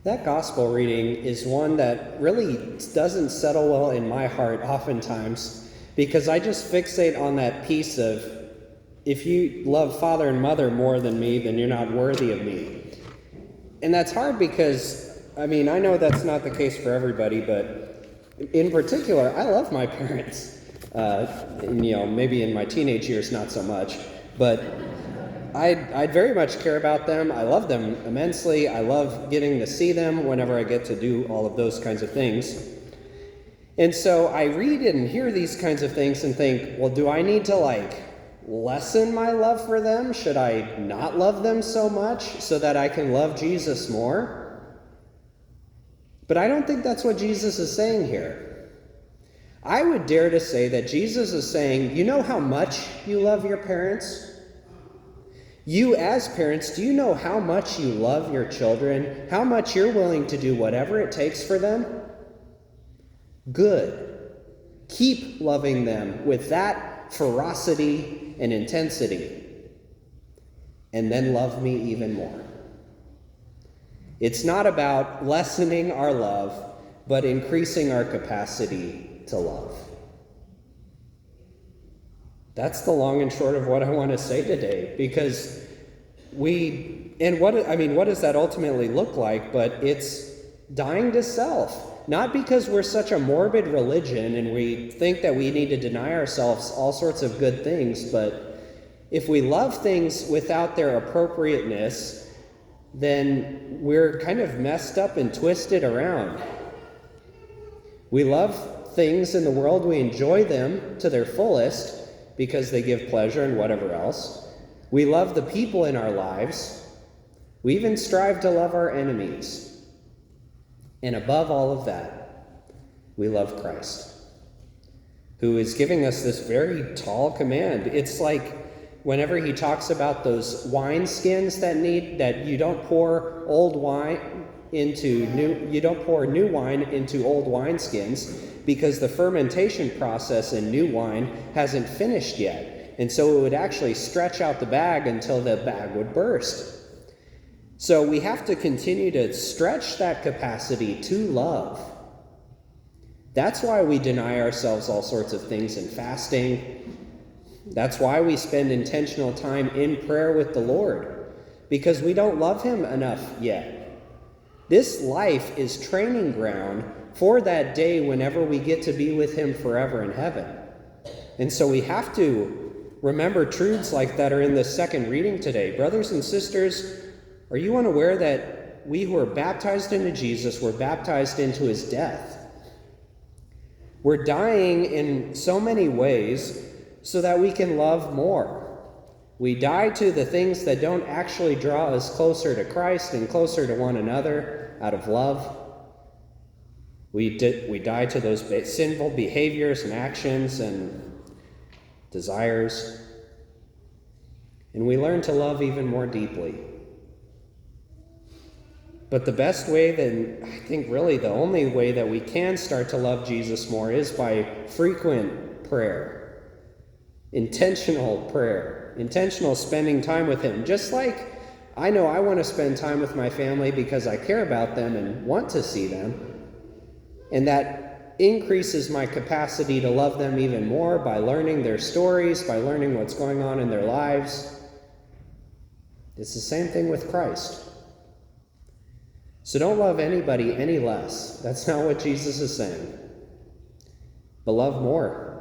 That gospel reading is one that really doesn't settle well in my heart oftentimes, because I just fixate on that piece of, if you love father and mother more than me, then you're not worthy of me. And that's hard because, I know that's not the case for everybody, but in particular, I love my parents. Maybe in my teenage years, not so much, but I very much care about them. I love them immensely. I love getting to see them whenever I get to do all of those kinds of things. And so I read and hear these kinds of things and think, well, do I need to lessen my love for them? Should I not love them so much so that I can love Jesus more? But I don't think that's what Jesus is saying here. I would dare to say that Jesus is saying, you know how much you love your parents? You as parents, do you know how much you love your children? How much you're willing to do whatever it takes for them? Good. Keep loving them with that ferocity and intensity. And then love me even more. It's not about lessening our love, but increasing our capacity to love. That's the long and short of what I want to say today, because what does that ultimately look like? But it's dying to self. Not because we're such a morbid religion and we think that we need to deny ourselves all sorts of good things, but if we love things without their appropriateness, then we're kind of messed up and twisted around. We love things in the world, we enjoy them to their fullest, because they give pleasure and whatever else. We love the people in our lives. We even strive to love our enemies. And above all of that, we love Christ, who is giving us this very tall command. It's like whenever he talks about those wine skins that you don't pour old wine into new, you don't pour new wine into old wineskins, because the fermentation process in new wine hasn't finished yet. And so it would actually stretch out the bag until the bag would burst. So we have to continue to stretch that capacity to love. That's why we deny ourselves all sorts of things in fasting. That's why we spend intentional time in prayer with the Lord, because we don't love him enough yet. This life is training ground for that day whenever we get to be with him forever in heaven. And so we have to remember truths like that are in the second reading today. Brothers and sisters, are you unaware that we who are baptized into Jesus were baptized into his death? We're dying in so many ways so that we can love more. We die to the things that don't actually draw us closer to Christ and closer to one another out of love. We die to those sinful behaviors and actions and desires. And we learn to love even more deeply. But the best way, then, I think really the only way that we can start to love Jesus more is by frequent prayer. Intentional prayer. Intentional spending time with him. Just like I know I want to spend time with my family because I care about them and want to see them. And that increases my capacity to love them even more by learning their stories, by learning what's going on in their lives. It's the same thing with Christ. So don't love anybody any less. That's not what Jesus is saying. But love more.